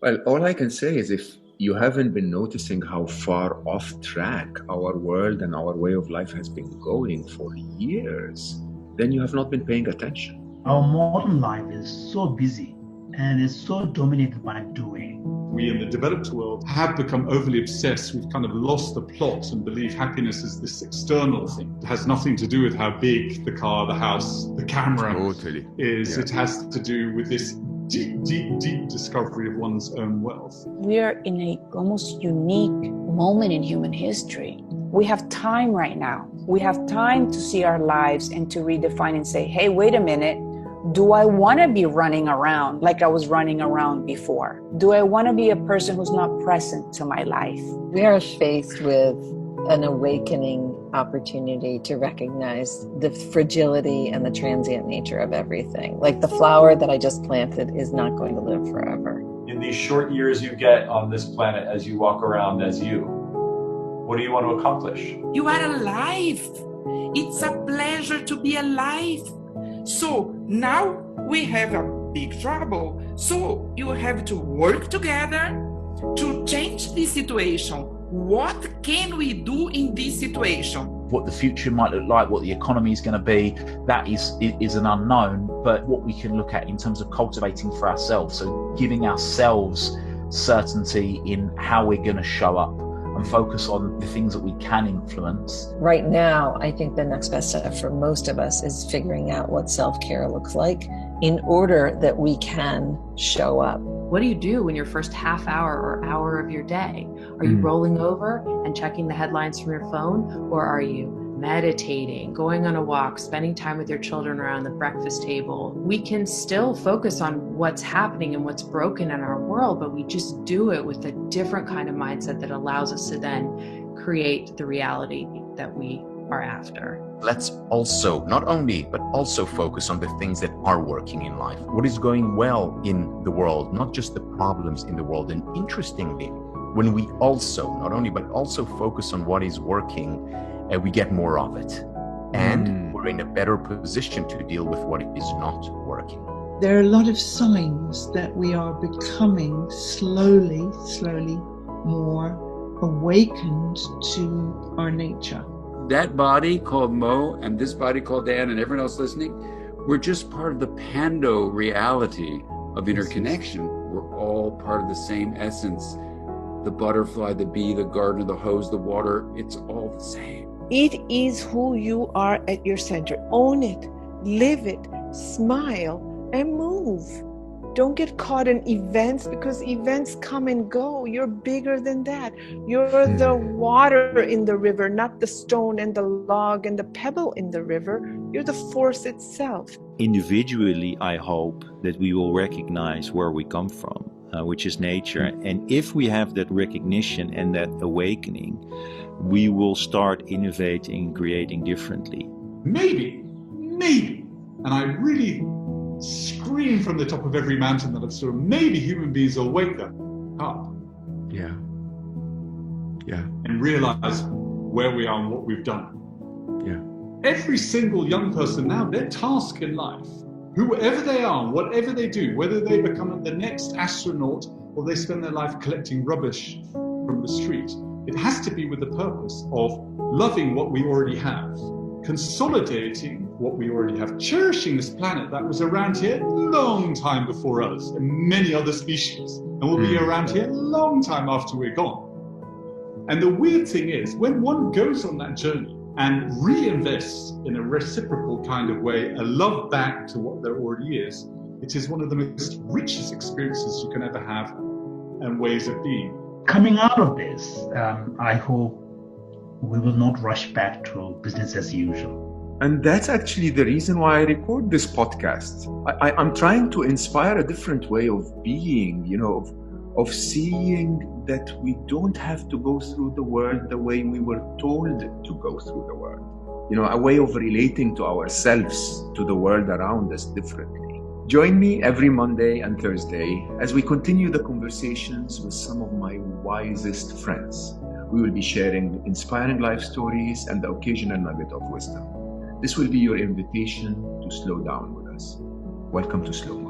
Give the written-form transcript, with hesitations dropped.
Well, all I can say is if you haven't been noticing how far off track our world and our way of life has been going for years, then you have not been paying attention. Our modern life is so busy and is so dominated by doing. We in the developed world have become overly obsessed. We've kind of lost the plot and believe happiness is this external thing. It has nothing to do with how big the car, the house, the camera is. Yeah. It has to do with this deep, deep, deep discovery of one's own wealth. We are in a almost unique moment in human history. We have time right now. We have time to see our lives and to redefine and say, hey, wait a minute. Do I want to be running around like I was running around before? Do I want to be a person who's not present to my life? We are faced with an awakening opportunity to recognize the fragility and the transient nature of everything. Like the flower that I just planted is not going to live forever. In these short years you get on this planet as you walk around as you, what do you want to accomplish? You are alive. It's a pleasure to be alive. So now we have a big trouble. So you have to work together to change this situation. What can we do in this situation? What the future might look like, what the economy is going to be, that is an unknown. But what we can look at in terms of cultivating for ourselves, so giving ourselves certainty in how we're going to show up and focus on the things that we can influence. Right now, I think the next best step for most of us is figuring out what self-care looks like in order that we can show up. What do you do in your first half hour or hour of your day? Are you rolling over and checking the headlines from your phone? Or are you meditating, going on a walk, spending time with your children around the breakfast table? We can still focus on what's happening and what's broken in our world, but we just do it with a different kind of mindset that allows us to then create the reality that we are after. Let's also, not only, but also focus on the things that are working in life. What is going well in the world, not just the problems in the world. And interestingly, when we also, not only, but also focus on what is working, we get more of it. And we're in a better position to deal with what is not working. There are a lot of signs that we are becoming slowly more awakened to our nature. That body called Mo and this body called Dan and everyone else listening, we're just part of the Pando reality of interconnection. We're all part of the same essence. The butterfly, the bee, the gardener, the hose, the water, it's all the same. It is who you are at your center. Own it, live it, smile, and move. Don't get caught in events because events come and go. You're bigger than that. You're the water in the river, not the stone and the log and the pebble in the river. You're the force itself. Individually, I hope that we will recognize where we come from, which is nature. And if we have that recognition and that awakening, we will start innovating and creating differently. Maybe, and I really scream from the top of every mountain that I've stood on, maybe human beings will wake up Yeah. and realize where we are and what we've done. Yeah. Every single young person now, their task in life, whoever they are, whatever they do, whether they become the next astronaut or they spend their life collecting rubbish from the street, it has to be with the purpose of loving what we already have, consolidating what we already have, cherishing this planet that was around here a long time before us and many other species, and will be around here a long time after we're gone. And the weird thing is, when one goes on that journey and reinvests in a reciprocal kind of way, a love back to what there already is, it is one of the most richest experiences you can ever have and ways of being. Coming out of this, I hope we will not rush back to business as usual. And that's actually the reason why I record this podcast. I'm trying to inspire a different way of being, of seeing that we don't have to go through the world the way we were told to go through the world. A way of relating to ourselves, to the world around us differently. Join me every Monday and Thursday as we continue the conversations with some of my wisest friends. We will be sharing inspiring life stories and the occasional nugget of wisdom. This will be your invitation to slow down with us. Welcome to Slo Mo.